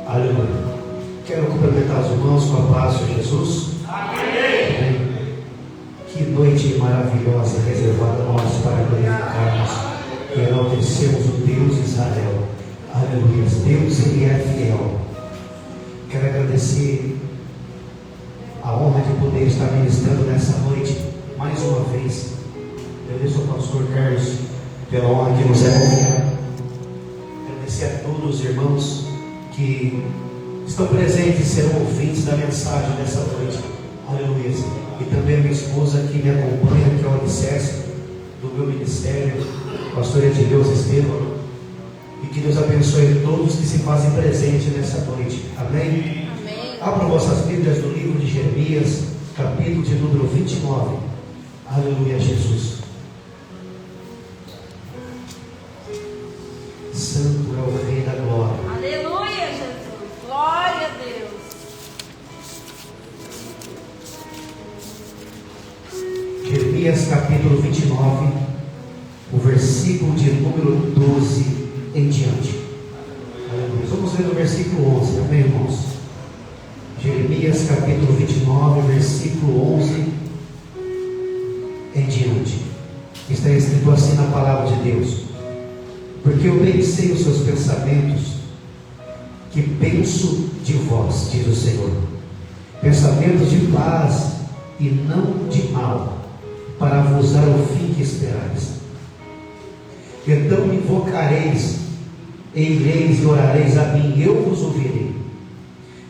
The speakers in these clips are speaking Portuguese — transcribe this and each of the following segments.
Aleluia. Quero cumprimentar os irmãos com a paz de Jesus. Amém. Que noite maravilhosa reservada a nós para glorificarmos e enaltecermos o Deus de Israel. Aleluia. Deus, Ele é fiel. Quero agradecer a honra de poder estar ministrando nessa noite mais uma vez. Agradeço ao pastor Carlos pela honra que nos é confiada. Agradecer a todos os irmãos que estão presentes e serão ouvintes da mensagem dessa noite. Aleluia. E também a minha esposa que me acompanha, que é o alicerce do meu ministério, pastor Edileuza Estevam. E que Deus abençoe todos que se fazem presente nessa noite. Amém? Amém. Abram vossas Bíblias do livro de Jeremias, capítulo de número 29. Aleluia, Jesus. Santo é o Rei da Glória. Aleluia, Jesus. Glória a Deus. Jeremias capítulo 29, o versículo de número 12 em diante. Aleluia. Vamos ler no versículo 11, amém, irmãos? Jeremias capítulo 29, versículo 11 em diante. Está escrito assim na palavra de Deus: porque eu bem sei os seus pensamentos, que penso de vós, diz o Senhor, pensamentos de paz e não de mal, para vos dar o fim que esperais. Então me invocareis, e ireis e orareis a mim, eu vos ouvirei.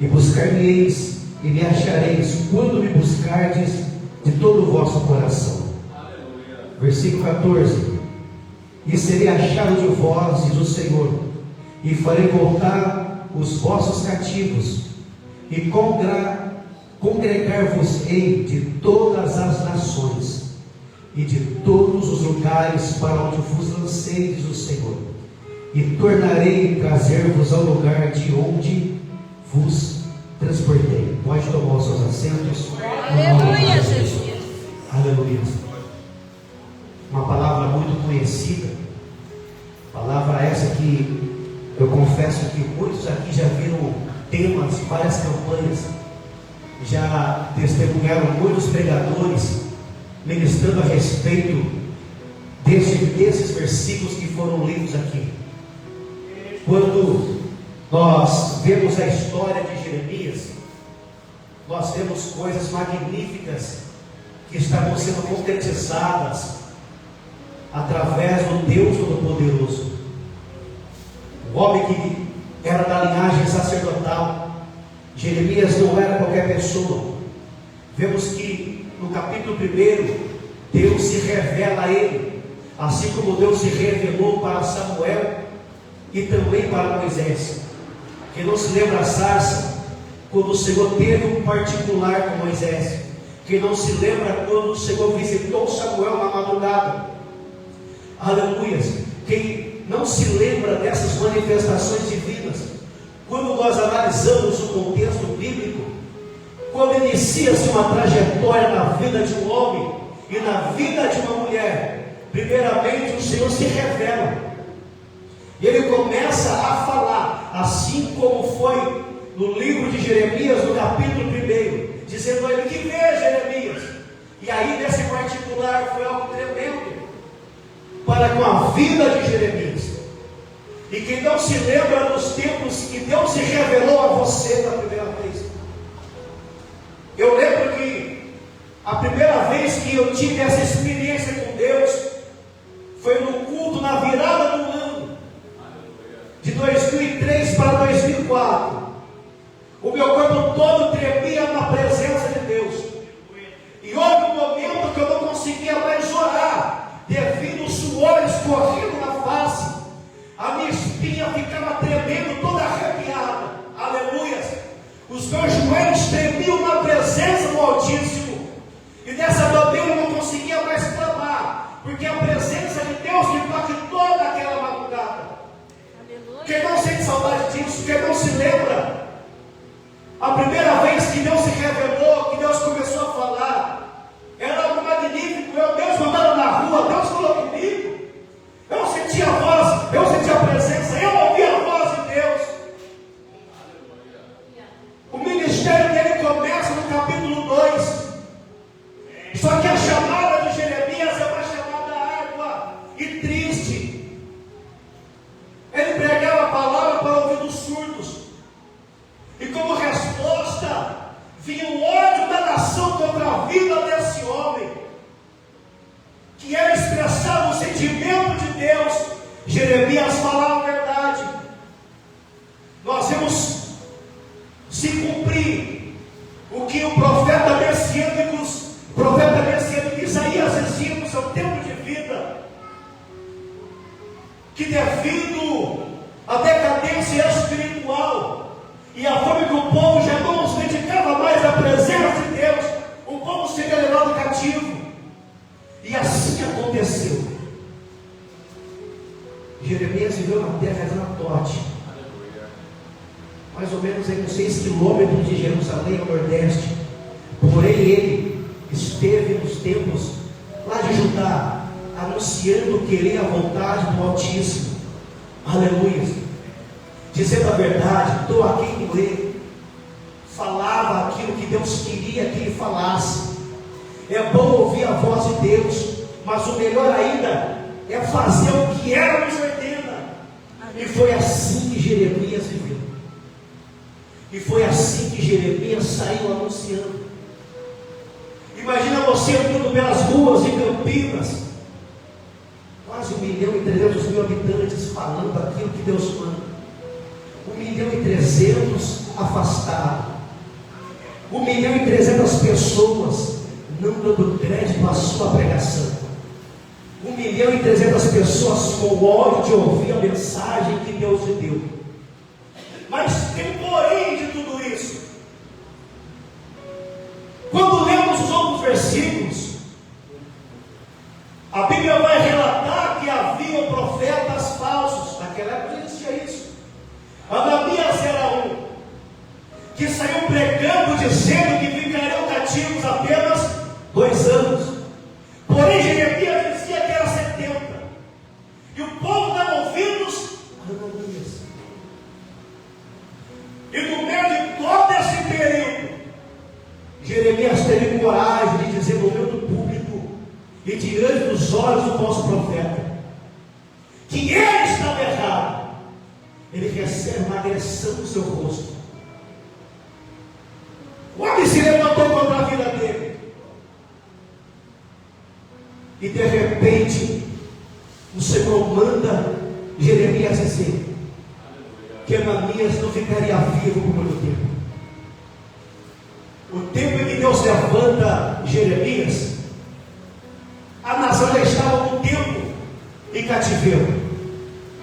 E buscar-me-eis, e me achareis, quando me buscardes de todo o vosso coração. Aleluia. Versículo 14: e serei achado de vós, diz o Senhor, e farei voltar os vossos cativos, e congregar-vos-ei de todas as nações, e de todos os lugares para onde vos lancei, diz o Senhor, e tornarei a trazer-vos ao lugar de onde vos transportei. Pode tomar os seus assentos. Aleluia, Jesus. Aleluia. Uma palavra muito conhecida, palavra essa que eu confesso que muitos aqui já viram temas, várias campanhas, já testemunharam muitos pregadores ministrando a respeito desses versículos que foram lidos aqui. Quando nós vemos a história de Jeremias, nós vemos coisas magníficas que estavam sendo concretizadas através do Deus Todo-Poderoso. O homem que era da linhagem sacerdotal, Jeremias não era qualquer pessoa. Vemos que no capítulo 1, Deus se revela a ele, assim como Deus se revelou para Samuel e também para Moisés. Quem não se lembra a sarça, quando o Senhor teve um particular com Moisés? Quem não se lembra quando o Senhor visitou Samuel na madrugada? Aleluia. Quem não se lembra dessas manifestações divinas? Quando nós analisamos o contexto bíblico, quando inicia-se uma trajetória na vida de um homem e na vida de uma mulher, primeiramente o Senhor se revela, e Ele começa a falar, assim como foi no livro de Jeremias, no capítulo 1, dizendo a ele: que vê, Jeremias? E aí nesse particular foi algo tremendo para com a vida de Jeremias. E quem não se lembra dos tempos que Deus se revelou a você pela primeira vez? Eu lembro que a primeira vez que eu tive essa experiência com Deus foi no culto na virada do ano, de 2003 para 2004. O meu corpo todo tremia na presença de Deus. E houve um momento que eu não conseguia mais orar, devido ao suor escorrendo na face. A minha espinha ficava tremendo, toda arrepiada. Aleluia. Os meus joelhos tremiam na presença do Altíssimo. E dessa maneira eu não conseguia mais clamar, porque a presença de Deus me impactou naquela madrugada. Aleluia. Quem não sente saudade disso? Quem não se lembra? A primeira vez que Deus se revelou, que Deus começou a falar, era algo magnífico. Eu mesmo andando na rua, Deus falou comigo. Eu sentia a voz, eu sentia a presença, eu ouvia a voz de Deus. vemos se cumprir o que o profeta messiânico Isaías dizia no seu tempo de vida, que devido à decadência espiritual e a forma que o povo já não se dedicava mais à presença de Deus, o povo seria levado cativo. E assim aconteceu. Jeremias viveu na terra de Anatote, mais ou menos aí uns 6 quilômetros de Jerusalém ao nordeste. Porém ele esteve nos tempos lá de Judá, anunciando querer a vontade do Altíssimo. Aleluia. Dizendo a verdade, estou aqui em ler. Falava aquilo que Deus queria que ele falasse. É bom ouvir a voz de Deus, mas o melhor ainda é fazer o que ela nos ordena. E foi assim que Jeremias viveu. E foi assim que Jeremias saiu anunciando. Imagina você andando pelas ruas de Campinas, quase 1.300.000 habitantes, falando aquilo que Deus manda. 1.300.000 afastados, 1.300.000 pessoas não dando crédito à sua pregação, 1.300.000 pessoas com ódio de ouvir a mensagem que Deus lhe deu. Mas tem um porém de tudo isso. Quando lemos os outros versículos, a Bíblia vai relatar que havia profetas falsos. Naquela época já existia isso. Ananias era um que saiu pregando, dizendo que ficariam cativos apenas 2 anos. Porém Jeremias dizia que era 70. E o povo dava ouvidos a Ananias. E no meio de todo esse período, Jeremias teve coragem de dizer no meio do público e diante dos olhos do falso profeta que ele estava errado. Ele recebe uma agressão no seu rosto. O homem se levantou contra a vida dele. E de repente o Senhor manda Jeremias dizer que Ananias não ficaria vivo por muito tempo. O tempo em que Deus levanta Jeremias, a nação já estava há algum tempo em cativeiro.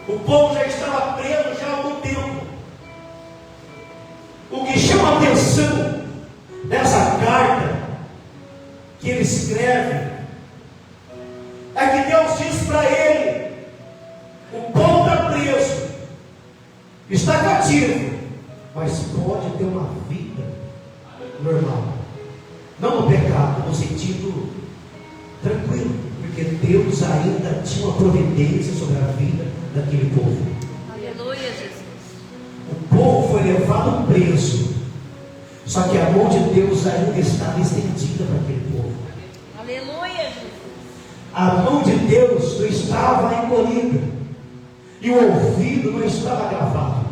O povo já estava preso já há algum tempo. O que chama a atenção dessa carta que ele escreve é que Deus diz para ele: o povo está preso, está cativo, mas pode ter uma vida normal, não no pecado, no sentido tranquilo, porque Deus ainda tinha uma providência sobre a vida daquele povo. Aleluia, Jesus. O povo foi levado preso, só que a mão de Deus ainda estava estendida para aquele povo. Aleluia, Jesus. A mão de Deus não estava encolhida e o ouvido não estava gravado.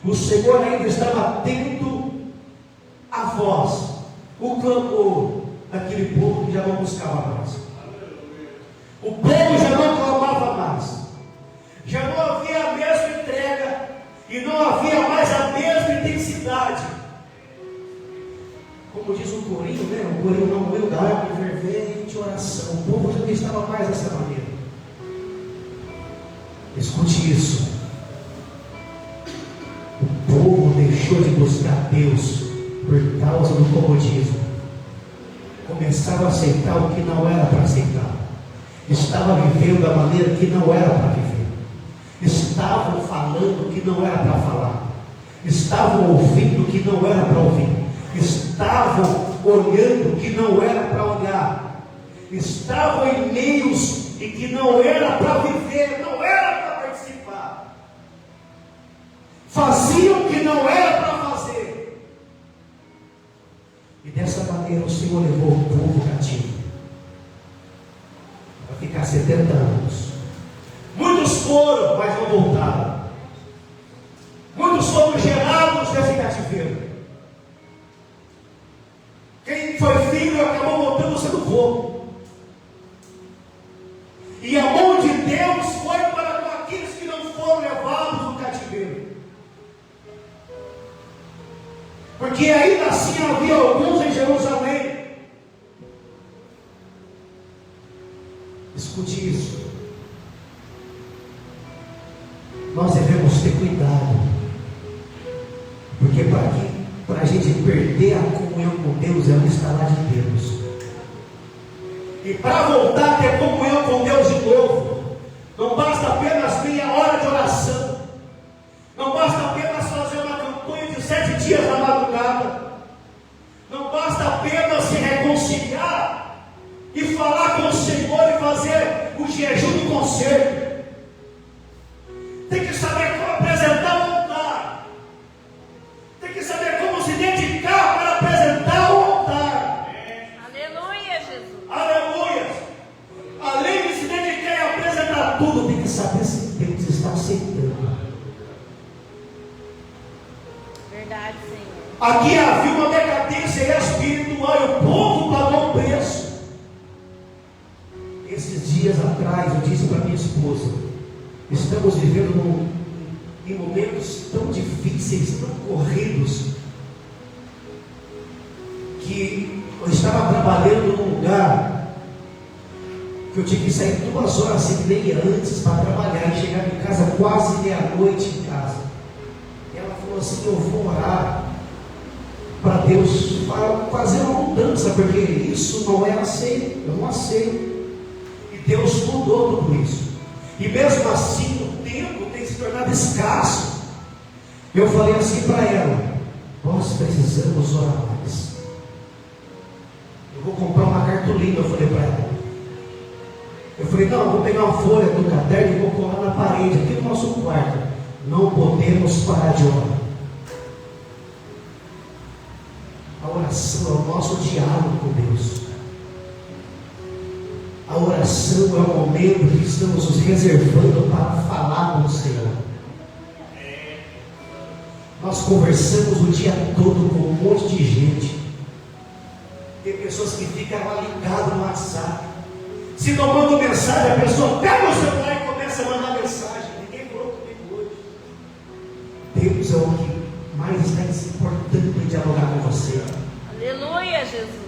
O Senhor ainda estava atento à voz, o clamor daquele povo que já não buscava mais. O povo já não clamava mais, já não havia a mesma entrega e não havia mais a mesma intensidade. Como diz o corinho, né? O corinho não morreu da alma fervente oração. O povo já não estava mais dessa maneira. Escute isso. O povo deixou de buscar Deus por causa do comodismo. Começaram a aceitar o que não era para aceitar. Estavam vivendo da maneira que não era para viver. Estavam falando o que não era para falar. Estavam ouvindo o que não era para ouvir. Estavam olhando o que não era para olhar. Estavam em meios em que não era para viver, não era para participar. Faziam o que não era para fazer. E dessa maneira o Senhor levou o povo cativo para ficar 70 anos. Muitos foram, mas não voltaram. Muitos foram gerados desse cativeiro. Quem foi filho acabou voltando sendo fogo. E a mão de Deus foi para aqueles que não foram levados no cativeiro. porque ainda assim havia alguns em Jerusalém. Escute isso. Nós devemos ter cuidado, porque para a gente perder a comunhão com Deus é um instalar de Deus. E para voltar a ter comunhão com Deus de novo, não basta apenas meia hora de oração, não basta apenas fazer uma campanha de 7 dias na madrugada, não basta apenas se reconciliar e falar com o Senhor e fazer o jejum do conselho. Tem que saber como apresentar o altar, tem que saber como se dedicar para apresentar o altar. Aleluia, Jesus. Aleluia! Além de se dedicar e apresentar tudo, tem que saber se Deus está aceitando. Verdade, Senhor. Aqui havia uma decadência espiritual e o povo pagou o preço. Esses dias atrás eu disse para minha esposa: estamos vivendo em momentos tão difíceis, tão corridos, que eu estava trabalhando num lugar que eu tinha que sair 2h30 antes para trabalhar e chegar em casa quase meia-noite em casa. E ela falou assim: eu vou orar para Deus fazer uma mudança, porque isso não é aceito, eu não aceito. E Deus mudou tudo isso. E mesmo assim o tempo tem se tornado escasso. Eu falei assim para ela: nós precisamos orar mais. Eu vou comprar uma cartolina, eu falei para ela. Eu falei: não, eu vou pegar uma folha do caderno e vou colar na parede aqui no nosso quarto. Não podemos parar de orar. A oração é o nosso diálogo com Deus. A oração é o momento que estamos nos reservando para falar com o Senhor. Nós conversamos o dia todo com um monte de gente. Tem pessoas que ficam lá ligadas no WhatsApp. Se não manda mensagem, a pessoa pega o celular e começa a mandar mensagem. Ninguém falou comigo hoje. Deus é o que mais está se importando em dialogar com você. Aleluia, Jesus.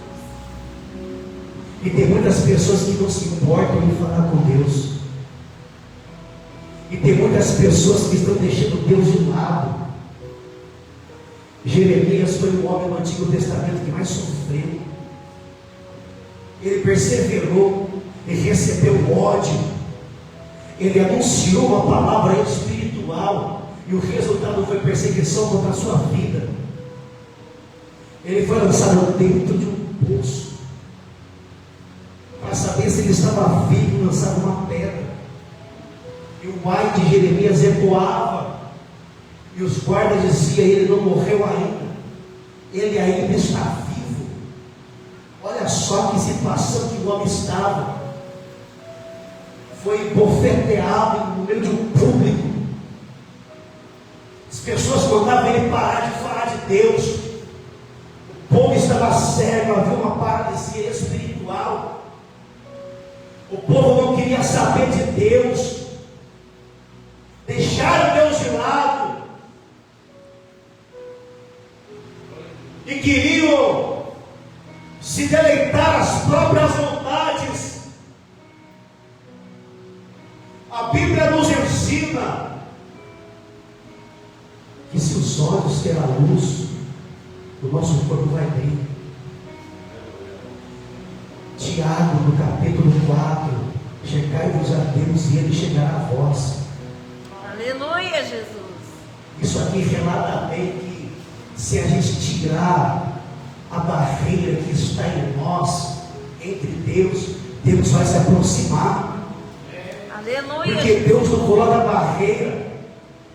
E tem muitas pessoas que não se importam em falar com Deus. E tem muitas pessoas que estão deixando Deus de lado. Jeremias foi o homem do Antigo Testamento que mais sofreu. Ele perseverou, ele recebeu ódio, ele anunciou uma palavra espiritual, e o resultado foi perseguição contra a sua vida. Ele foi lançado dentro de um poço, para saber se ele estava vivo, lançado uma pedra, e o ai de Jeremias ecoava, e os guardas diziam: ele não morreu ainda, ele ainda está vivo. Olha só que situação que o homem estava. Foi bofeteado no meio de um público. As pessoas mandavam ele parar de falar de Deus. O povo estava cego, havia uma paralisia espiritual. O povo não queria saber de Deus. Deixaram Deus de lado. E queriam se deleitar as próprias vontades. A Bíblia nos ensina que se os olhos terem a luz, o nosso corpo vai bem. Tiago, no capítulo 4, chegai-vos a Deus e Ele chegará a vós. Aleluia, Jesus. Isso aqui relata bem que se a gente tirar a barreira que está em nós, entre Deus, Deus vai se aproximar. Aleluia. Porque Deus não coloca barreira,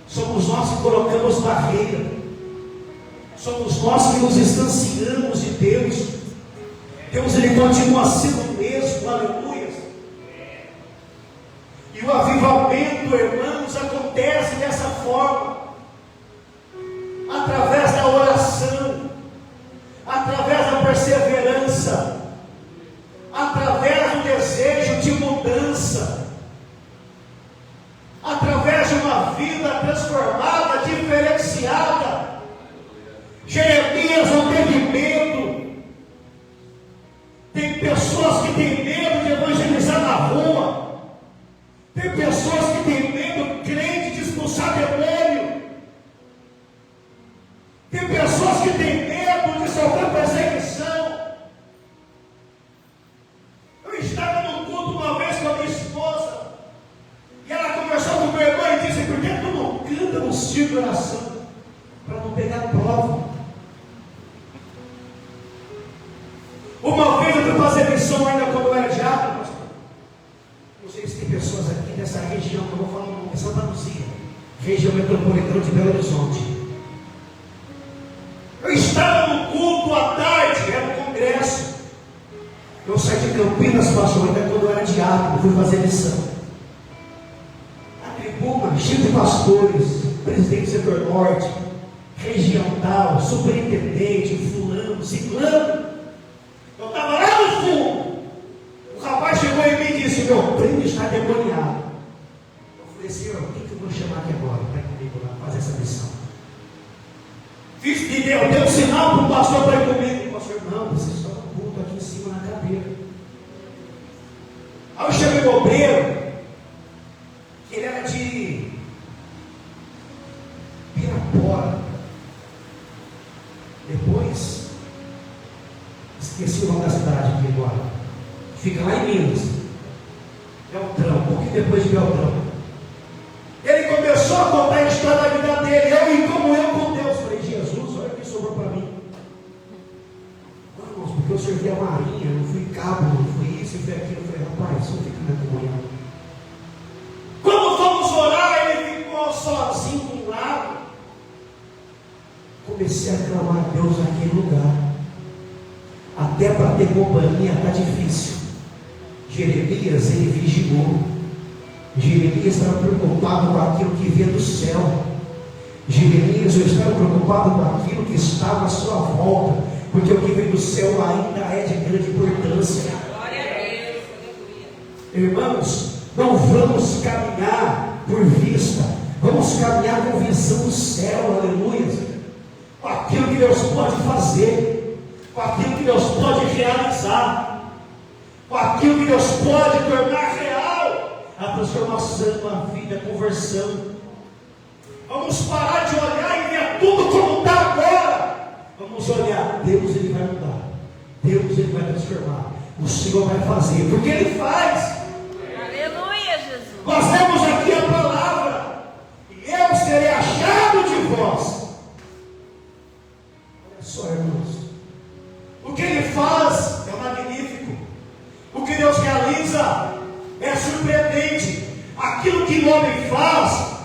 somos nós que colocamos barreira, somos nós que nos distanciamos de Deus. Deus, Ele continua sendo o mesmo, aleluia. E o avivamento, irmãos, acontece dessa forma, através da oração, através da perseverança, através do desejo de mudança, através de uma vida transformada, diferenciada. Jeremias para não pegar prova. Uma vez eu fui fazer missão ainda quando eu era diácono, pastor. Não sei se tem pessoas aqui dessa região, que eu vou falar o nome, Santa Luzia, região metropolitana de Belo Horizonte. Eu estava no culto à tarde, era um congresso. Eu saí de Campinas, pastor, ainda quando eu era diácono, fui fazer missão. A tribuna, cheio de pastores, presidente do setor norte, região tal, superintendente, fulano, ciclano. Eu estava lá no fundo. O rapaz chegou em mim e disse: meu primo está endemoniado. Eu falei: Senhor, quem que eu vou chamar aqui agora para ir comigo lá fazer essa missão? Deu um sinal para o pastor para ir comigo. O pastor: não, vocês estão no culto aqui em cima na cadeira. Aí eu chamei o obreiro, que ele era de Pirapora. Depois, esqueci o nome da cidade aqui agora. Fica lá em Minas. Beltrão, um pouquinho depois de Beltrão. Ele começou a contar a história da vida dele. Eu com Deus. Falei: Jesus, olha o que sobrou para mim. Vamos, porque eu servi a marinha, eu fui cabo, eu fui isso, eu fui aquilo. Eu falei: rapaz, isso fica na comunhão. Quando fomos orar, ele ficou sozinho de um lado. Comecei a clamar a Deus naquele lugar. Até para ter companhia está difícil. Jeremias, ele vigiou. Jeremias estava preocupado com aquilo que vinha do céu. Jeremias, eu estava preocupado com aquilo que estava à sua volta, porque o que vem do céu ainda é de grande importância. Glória a Deus. Irmãos, não vamos caminhar por vista, vamos caminhar com visão do céu, aleluia. Com aquilo que Deus pode fazer, com aquilo que Deus pode realizar, com aquilo que Deus pode tornar real a transformação, a vida, a conversão. Vamos parar de olhar e ver tudo como está agora. Vamos olhar: Deus, ele vai mudar, Deus, ele vai transformar, o Senhor vai fazer, porque ele faz. Aleluia, Jesus. Nós temos aqui a palavra: e eu serei achado de vós. Olha só, irmãos, o que ele faz é magnífico, o que Deus realiza é surpreendente. Aquilo que o homem faz,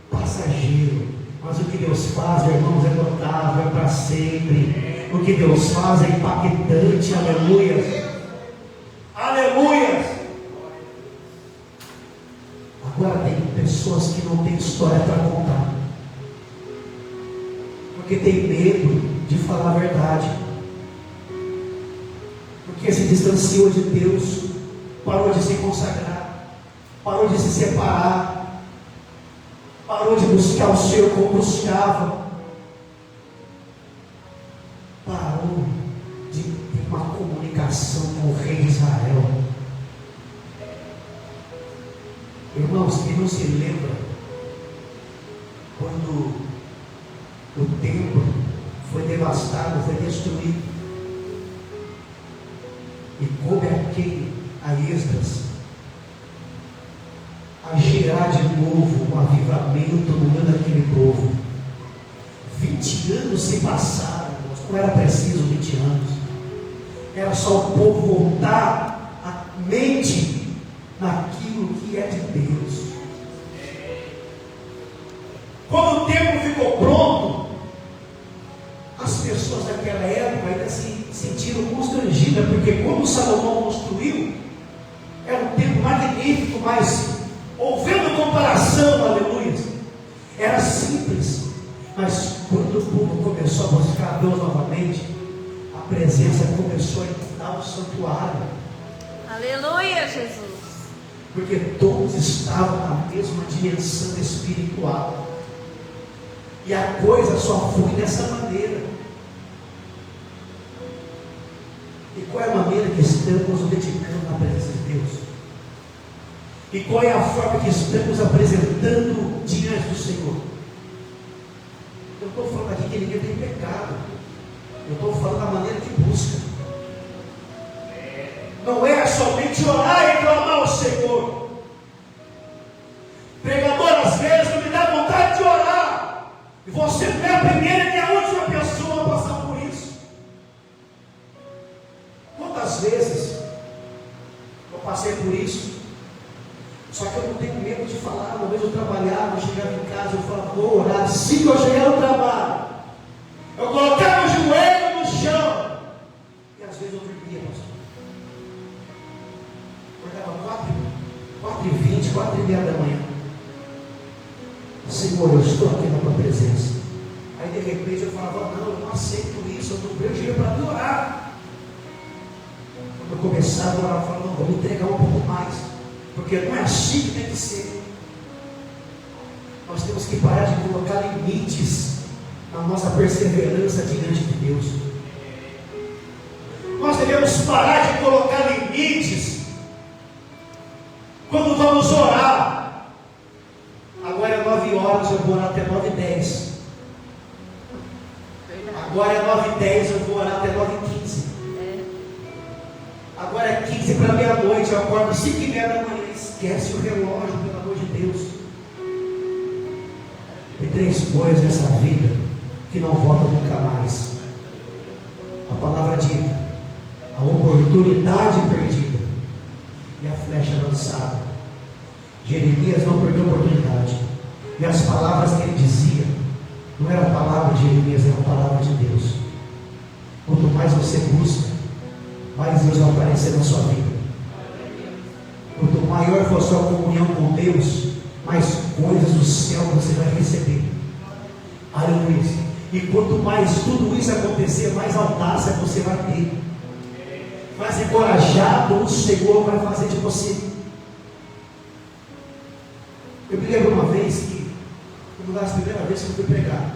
passageiro, mas o que Deus faz, irmãos, é notável, é para sempre. O que Deus faz é impactante. Aleluia, aleluia. Agora tem pessoas que não têm história para contar, porque tem medo de falar a verdade, porque se distanciou de Deus, parou de se consagrar, parou de se separar, parou de buscar o Senhor como buscava, parou de ter uma comunicação com o rei de Israel. Irmãos, quem não se lembra quando o templo foi devastado, foi destruído, e coube a quem? A Esdras a gerar de novo um avivamento no meio daquele povo. 20 anos se passaram, irmãos. Não era preciso 20 anos, era só o povo voltar a mente naquilo que é de Deus. Quando o templo ficou pronto, as pessoas daquela época ainda se sentiram constrangidas, porque como Salomão construiu, era um templo magnífico, mas ouvindo comparação, aleluia, era simples. Mas quando o povo começou a buscar Deus novamente, a presença começou a inundar o santuário. Aleluia, Jesus. Porque todos estavam na mesma dimensão espiritual, e a coisa só foi dessa maneira. E qual é a maneira que estamos nos dedicando na presença de Deus? E qual é a forma que estamos apresentando diante do Senhor? Eu estou falando aqui que ninguém tem pecado, eu estou falando da maneira que busca. Não é somente orar e clamar ao Senhor. Pregador, às vezes não me dá vontade de orar, e vou Você não é a primeira nem a última pessoa a passar por isso. Quantas vezes eu passei por isso? Só que eu não tenho medo de falar. Uma vez eu trabalhava, eu chegava em casa, eu falava, vou orar. Assim que eu chegar no trabalho, eu colocava o joelho no chão. E às vezes eu dormia, pastor. Acordava 4h20, 4h30 da manhã. Senhor, eu estou aqui na tua presença. Aí de repente eu falava, não, eu não aceito isso, eu não tenho dinheiro para me orar. Quando eu começava a orar, eu falava, não, vou me entregar um pouco mais, porque não é assim que tem que ser. Nós temos que parar de colocar limites na nossa perseverança diante de Deus. Nós devemos parar de colocar limites quando vamos orar. Agora é 9 horas, eu vou orar até 9h10. Agora é 9h10, eu vou orar até 9h15. Agora é 15 para meia-noite, eu acordo 5h30 da manhã. Esquece o relógio, pelo amor de Deus. Tem 3 coisas nessa vida que não voltam nunca mais. A palavra dita, a oportunidade perdida e a flecha lançada. Jeremias não perdeu a oportunidade. E as palavras que ele dizia não era a palavra de Jeremias, era a palavra de Deus. Quanto mais você busca, mais Deus vai aparecer na sua vida. Quanto maior for a sua comunhão com Deus, mais coisas do céu você vai receber. Aleluia. E quanto mais tudo isso acontecer, mais audácia você vai ter. Mais encorajado o Senhor vai fazer de você. Eu me lembro uma vez que, uma das primeiras vezes que eu fui pregar,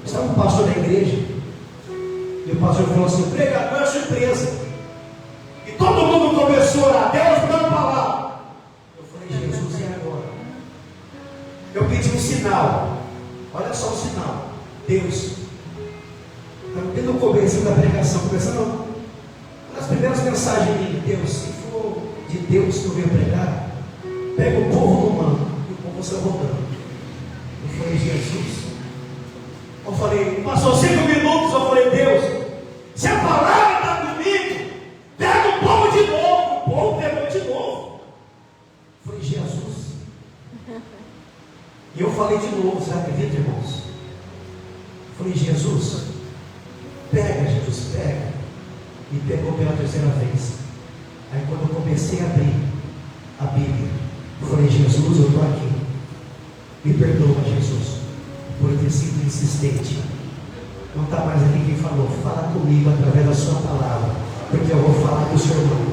estava um pastor da igreja, e o pastor falou assim, pregador é surpresa. E todo mundo começou a orar, Deus não palavra. Eu falei, Jesus, e agora? Eu pedi um sinal, olha só o sinal. Deus, no começo da pregação, começando nas primeiras mensagens minhas, Deus, se for de Deus que eu venho pregar, pega o povo no manto e o povo sai rodando. Eu falei, Jesus. Eu falei, passou 5 minutos. Eu falei, Deus, se a palavra está comigo, pega o povo de novo. O povo pegou de novo. Eu falei, Jesus. E eu falei de novo, você acredita, irmãos? Eu falei, Jesus, pega, Jesus, pega. E pegou pela 3ª vez. Aí quando eu comecei a abrir a Bíblia, eu falei, Jesus, eu estou aqui. Me perdoa, Jesus, por eu ter sido insistente. Não está mais aqui quem falou. Fala comigo através da sua palavra, porque eu vou falar com o seu irmão.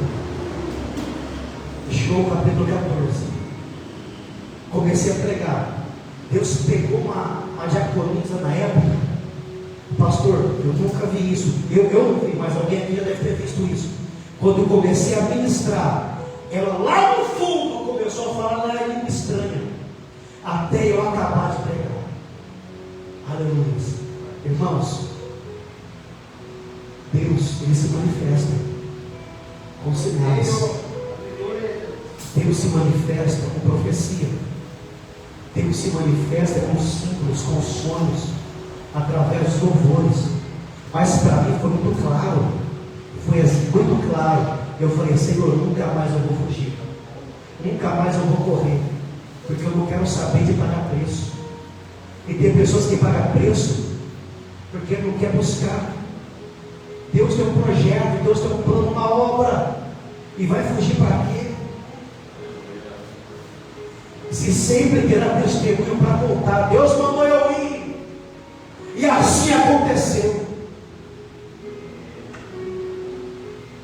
João capítulo 14. Comecei a pregar. Deus pegou uma diaconisa na época. Pastor, eu nunca vi isso. Eu não vi, mas alguém aqui já deve ter visto isso. Quando eu comecei a ministrar, ela lá no fundo começou a falar na língua estranha, até eu acabar de pregar. Aleluia. Irmãos, Deus, Ele se manifesta com sinais. Deus se manifesta com profecia. Deus se manifesta com símbolos, com sonhos, através dos louvores. Mas para mim foi muito claro. Foi assim, muito claro. Eu falei, Senhor, nunca mais eu vou fugir. Nunca mais eu vou correr. Porque eu não quero saber de pagar preço. E tem pessoas que pagam preço porque não quer buscar. Deus tem um projeto, Deus tem um plano, uma obra. E vai fugir para quê? Se sempre terá testemunho para contar. Deus mandou eu ir. E assim aconteceu.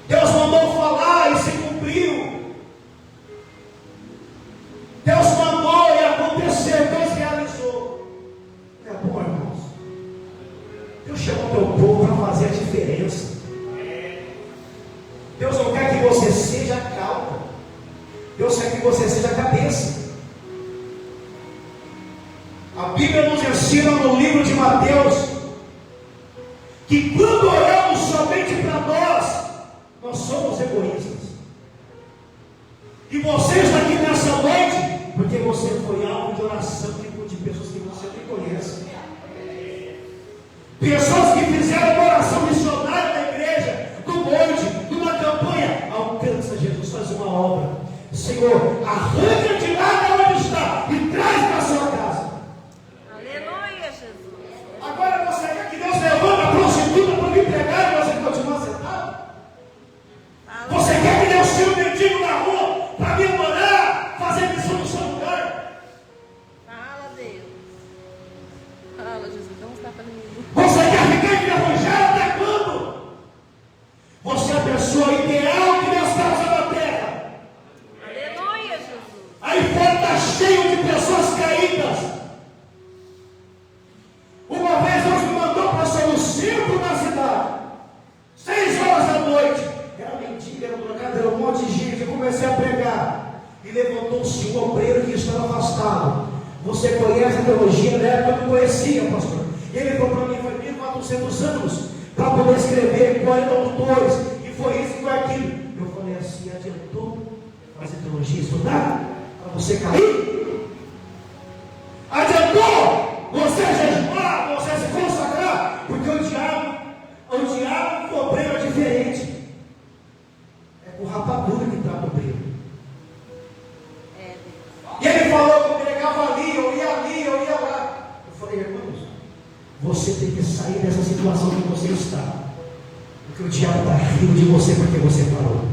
Deus mandou falar e se cumpriu. Deus mandou e aconteceu. Deus realizou. É bom, irmãos. Deus chamou teu povo para fazer a diferença. Deus não quer que você seja a cauda. Deus quer que você seja a cabeça. A Bíblia nos ensina no livro de Mateus que quando oramos somente para nós somos egoístas. E você está aqui nessa noite porque você foi alvo de oração de pessoas que você nem conhece. Pessoas que fizeram uma oração missionária na igreja, do monte, de uma campanha. Alcança, Jesus, faz uma obra. Senhor, arranca de lá de onde está e traz para a sua casa. Aleluia, Jesus. Agora você quer que Deus levante a prostituta para me pregar e você continua sentado? Você quer que Deus tire o mendigo na rua para me adorar, fazer missão no seu lugar? Fala, Deus. Fala, Jesus. Então está para mim. Você quer ficar enferrujado até quando? Você é a pessoa ideal que Deus está usando na terra. Aleluia, Jesus. Aí fora está cheio de pessoas caídas. Uma vez Deus me mandou para no centro da cidade, 6 horas da noite. Era mentira, era trocado, era um monte de gente. Eu comecei a pregar e levantou-se um obreiro que estava afastado. Você conhece a teologia da época? Eu não conhecia, pastor. Ele falou para mim, foi 1400 anos para poder escrever 40 autores, e foi isso e foi aquilo. Eu falei assim: adiantou fazer teologia, estudar para você cair? Adiantou você jejuar, você se consagrar? Porque o diabo com o obreiro é diferente. É com rapadura que trata o obreiro. E ele falou que eu pregava ali, eu ia lá. Eu falei: irmãos, você tem que sair dessa situação que você está, porque o diabo está rindo de você porque você parou.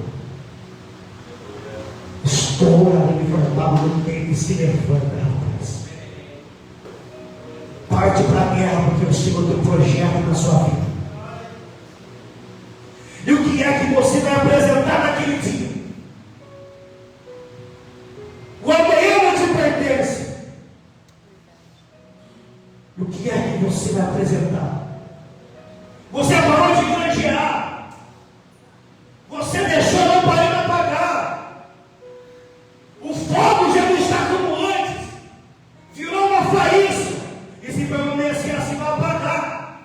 Estoura ali levantado no peito e se levanta, rapaz. Parte para a guerra, porque o Senhor tem um projeto na sua vida. E o que é que você vai apresentar naquele dia? O amanhã não te pertence. O que é que você vai apresentar? Você parou de granjear. Você deixou a lamparina apagar. O fogo já não está como antes. Virou uma faísca. E se permanecer assim, vai apagar.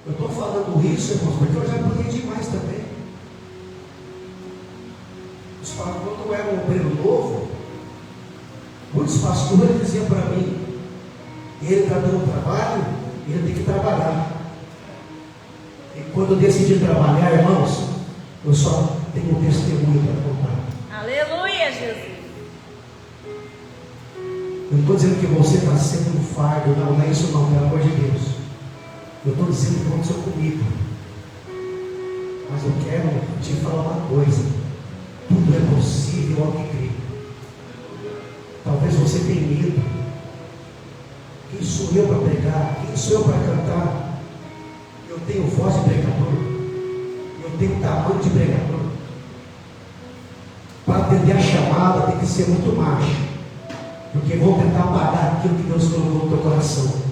Eu estou falando isso, irmãos, porque eu já apanhei demais também. Quando eu era um obreiro novo, muitos pastores diziam para mim: ele está dando trabalho, ele tem que trabalhar. E quando eu decidi trabalhar, irmãos, eu só tenho um testemunho para contar. Aleluia, Jesus. Eu não estou dizendo que você está sendo um fardo, não é isso não, pelo amor de Deus. Eu estou dizendo que aconteceu comigo. Mas eu quero te falar uma coisa: tudo é possível ao que crê. Talvez você tenha medo. Quem sou eu para pregar? Quem sou eu para cantar? Eu tenho voz de pregador. Eu tenho tamanho de pregador. Para atender a chamada tem que ser muito macho, porque vão tentar apagar aquilo que Deus colocou no teu coração.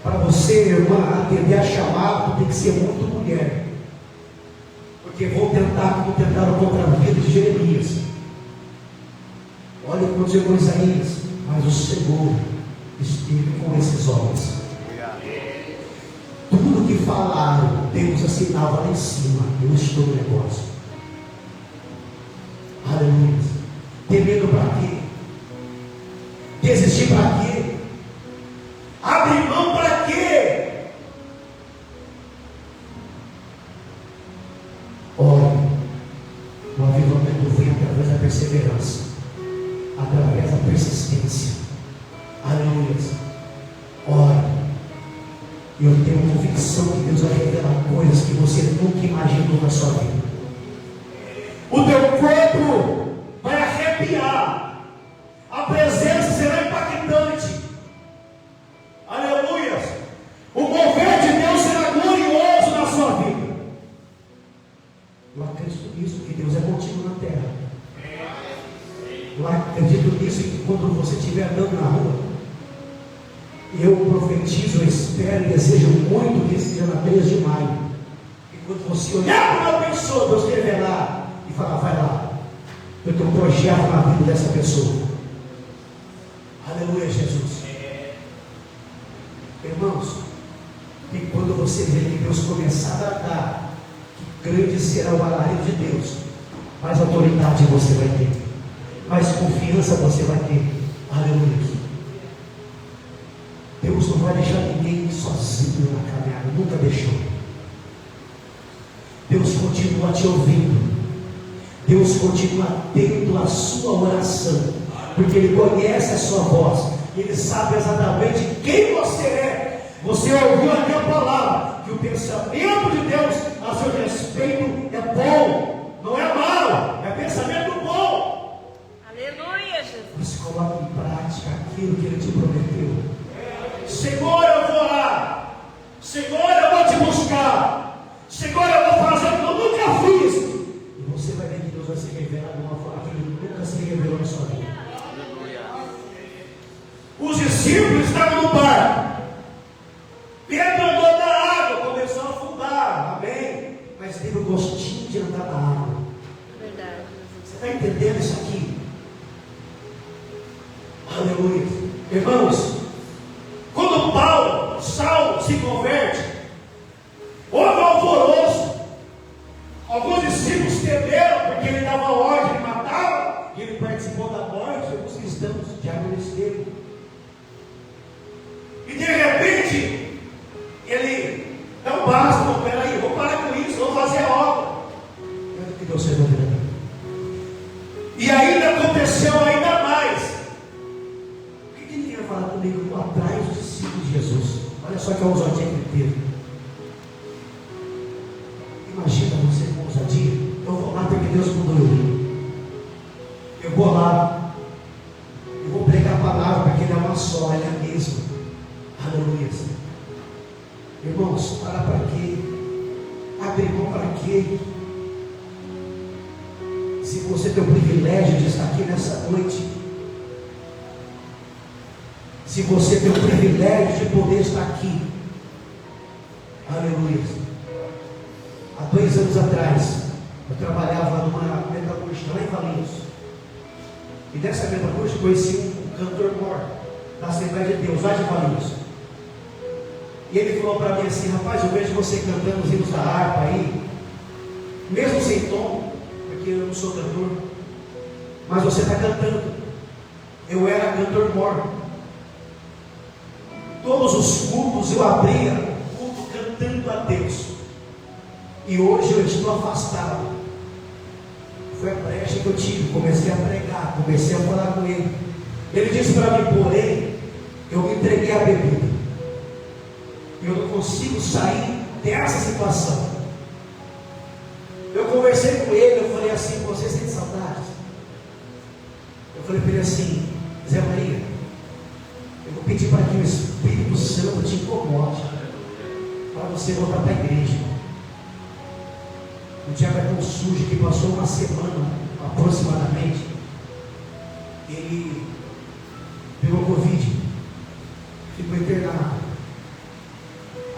Para você, irmã, atender a chamada tem que ser muito mulher, porque vão tentar, como tentaram contra a vida de Jeremias. Olha o que aconteceu com Isaías. Mas o Senhor esteve com esses homens. Tudo que falaram, Deus assinava lá em cima: eu estou no negócio. Aleluia. Ter medo para quê? Desistir para quê? Abrir mão para quê? Olha, o avivamento vem através da perseverança, através da persistência. Aleluia. Olha, eu tenho convicção que Deus vai revelar coisas que você nunca imaginou na sua vida. O teu corpo vai arrepiar, a presença será impactante. Aleluia. O mover de Deus será glorioso na sua vida. Eu acredito nisso, que Deus é contigo na terra. Eu acredito nisso, que quando você estiver andando na rua, eu profetizo, eu espero e desejo muito que esse dia na 3 de maio, e quando você olhar para uma pessoa, Deus te revelar e falar: vai lá, eu tenho um projeto na vida dessa pessoa. Aleluia, Jesus. Irmãos, e quando você vê que Deus começar a dar, que grande será o balaio de Deus, mais autoridade você vai ter, mais confiança você vai ter, Aleluia. Deus não vai deixar ninguém sozinho na caminhada, nunca deixou. Deus continua te ouvindo. Deus continua atento à sua oração, porque Ele conhece a sua voz. Ele sabe exatamente quem você é. Você ouviu aqui a palavra, que o pensamento de Deus a seu respeito é bom, não é mau, é pensamento bom. Aleluia, Jesus. Mas coloque em prática aquilo que Ele te prometeu. Senhor, eu vou orar. Senhor, eu vou te buscar. Senhor, eu vou fazer o que eu nunca fiz. E você vai ver que Deus vai se revelar de uma forma que Ele nunca se revelou na sua vida. Os discípulos estavam no barco. Pedro andou na água, começou a afundar. Amém. Mas teve o gostinho de andar na água. Verdade. Você está entendendo isso aqui? Aleluia. Irmãos, quando Saulo se converte, houve um alvoroço. Alguns discípulos temeram, porque ele dava ordem, ele matava, e ele participou da morte de alguns cristãos, de agradeceu. E de repente, ele, não basta, não, peraí, vou parar com isso, vou fazer a obra. Olha o que Deus resolveu. E ainda aconteceu ainda mais. O que ele ia falar comigo? Atrai os discípulos de Jesus. Olha só que ousadia que ele teve. Imagina você com ousadia. Eu vou lá porque Deus mandou eu ir. Eu vou lá. Eu vou pregar a palavra porque Ele é uma só, Ele é a mesma. Aleluia. Irmãos, para quê? Abre mão para quê? Se você tem o privilégio de estar aqui nessa noite, se você tem o privilégio de poder estar aqui, aleluia. Há 2 anos atrás, eu trabalhava numa metalúrgica lá em Valinhos, e nessa metalúrgica conheci um cantor mor da Assembleia de Deus, lá de Valinhos. E ele falou para mim assim: rapaz, eu vejo você cantando os hinos da harpa aí, mesmo sem tom, porque eu não sou cantor, mas você está cantando. Eu era cantor mor. Todos os cultos eu abria o culto cantando a Deus. E hoje eu estou afastado. Foi a brecha que eu tive. Comecei a pregar, comecei a falar com ele. Ele disse para mim: porém, eu me entreguei à bebida. Eu não consigo sair dessa situação. Eu conversei com ele, eu falei assim: você sente saudades? Eu falei para ele assim: Zé Maria, eu vou pedir para que o Espírito Santo te incomode, para você voltar para a igreja. O diabo é tão sujo que passou uma semana aproximadamente. Ele pegou Covid, ficou internado.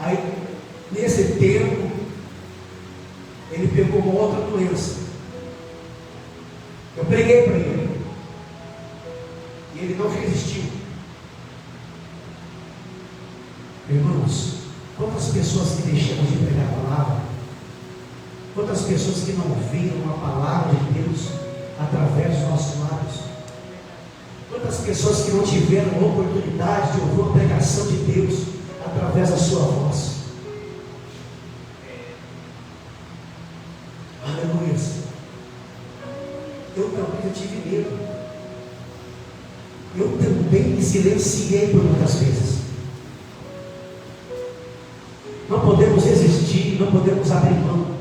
Aí, nesse tempo, ele pegou uma outra doença. Eu preguei para ele, e ele não resistiu. Irmãos, quantas pessoas que deixamos de pregar a palavra, quantas pessoas que não viram a palavra de Deus através dos nossos lábios, quantas pessoas que não tiveram a oportunidade de ouvir a pregação de Deus através da sua voz. Aleluia. Eu também tive medo. Eu também me silenciei por muitas vezes. Não podemos resistir, não podemos abrir mão.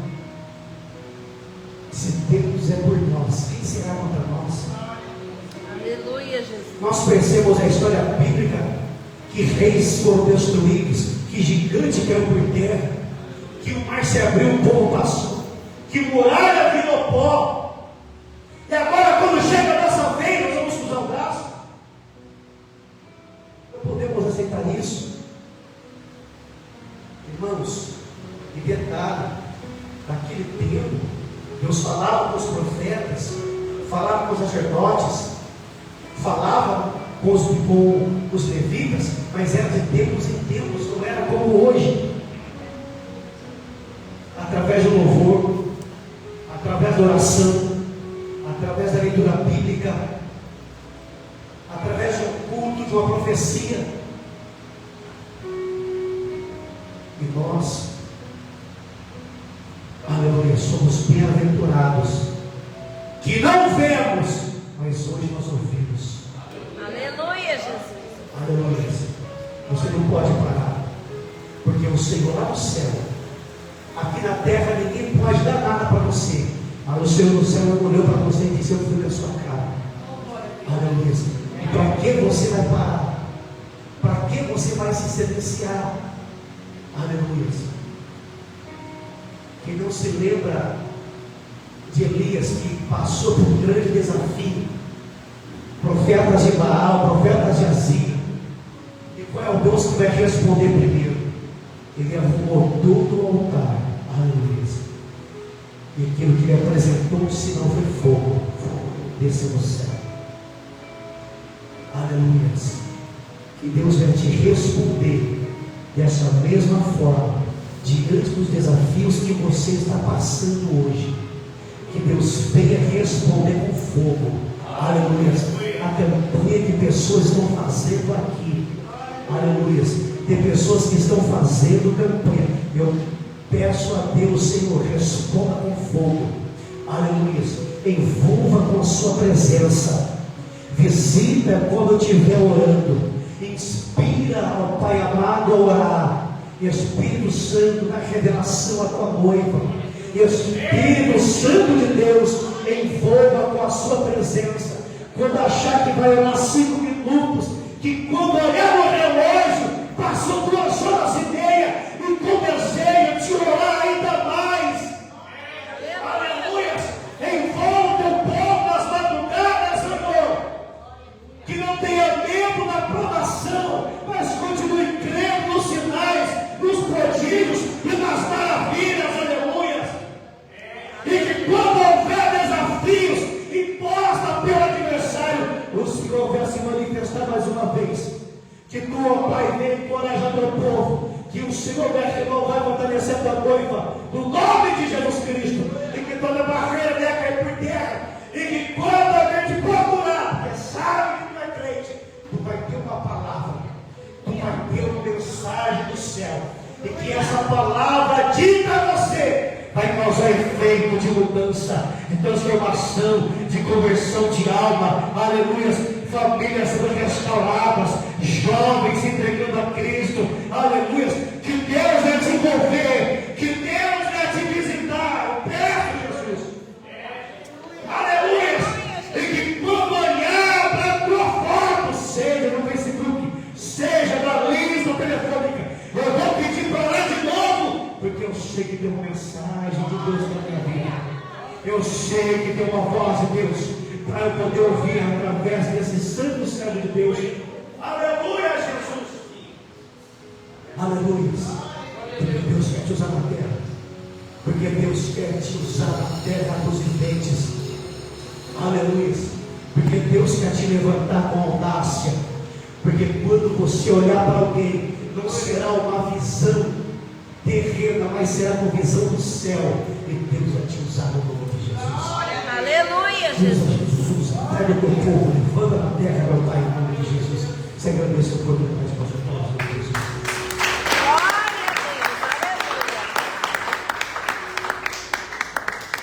Se Deus é por nós, quem será contra nós? Aleluia, Jesus. Nós conhecemos a história bíblica, que reis foram destruídos, que gigante caiu por terra, que o mar se abriu, o povo passou, que muralha virou pó. E agora, quando chega a nossa vez, nós vamos cruzar o braço. Não podemos aceitar isso. Irmãos, e detalhe, naquele tempo, Deus falava com os profetas, falava com os sacerdotes, falava com os levitas, mas era de tempos em tempos, não era como hoje. Através do louvor, através da oração, através da leitura bíblica, através de tinha uma profecia. E nós, aleluia, somos bem-aventurados, que não vemos, mas hoje nós ouvimos. Aleluia, Jesus. Aleluia. Você não pode parar, porque o Senhor lá no céu, aqui na terra ninguém pode dar nada para você. Mas o Senhor no céu olhou para você e disse: eu fui na sua cara. Aleluia. E para que você vai parar? Para que você vai se silenciar? Aleluia. Quem não se lembra de Elias, que passou por um grande desafio, profetas de Baal, profetas de Azir, e qual é o Deus que vai responder primeiro? Ele arrumou todo o altar. Aleluia. E aquilo que ele apresentou, se não foi fogo, desceu no céu. Aleluia. Que Deus vai te responder dessa mesma forma, diante dos desafios que você está passando hoje. Que Deus venha responder com fogo. Aleluia. A campanha que pessoas estão fazendo aqui. Aleluia. Tem pessoas que estão fazendo campanha. Eu peço a Deus, Senhor, responda com fogo. Aleluia. Envolva com a sua presença. Visita quando eu estiver orando. Inspira ao Pai amado a orar. Espírito Santo, na revelação à tua noiva. Espírito Santo de Deus, envolva com a sua presença. Quando achar que vai orar 5 minutos, que quando olhar no relógio, passou 2h30, e com desejo de orar ainda mais. Aleluia. Envolva o teu povo nas madrugadas, Senhor. Que não tenha medo da provação, mas continue crendo nos sinais, nos prodígios e nas maravilhas. Aleluia. E que quando houver desafios imposta pelo adversário, o Senhor vai se manifestar mais uma vez. Que tu, ó Pai, venha encorajar teu povo. Que o Senhor vai renovar e fortalecer tua noiva, no nome de Jesus Cristo. E que toda barreira venha cair por terra. E que quando alguém te procurar, porque sabe que tu é crente, tu vai ter uma palavra, tu vai ter uma mensagem do céu. E que essa palavra dita a você vai causar efeito de mudança, de transformação, de conversão de alma. Aleluia. Famílias sendo restauradas, jovens entregando a Cristo. Aleluia. Que Deus vai te envolver, que Deus vai te visitar. Eu peço, Jesus. Aleluia. E que quando olhar para a tua foto, seja no Facebook, seja na lista telefônica, eu vou pedir para orar de novo, porque eu sei que tem uma mensagem de Deus na minha vida. Eu sei que tem uma voz de Deus para eu poder ouvir através desse santo servo de Deus. Aleluia, Jesus. Aleluia. Porque Deus quer te usar na terra. Porque Deus quer te usar na terra dos viventes. Aleluia. Porque Deus quer te levantar com audácia. Porque quando você olhar para alguém, não será uma visão terrena, mas será com visão do céu. E Deus vai te usar no nome de Jesus. Aleluia, Jesus. Pega o teu povo, levanta na terra, meu Pai.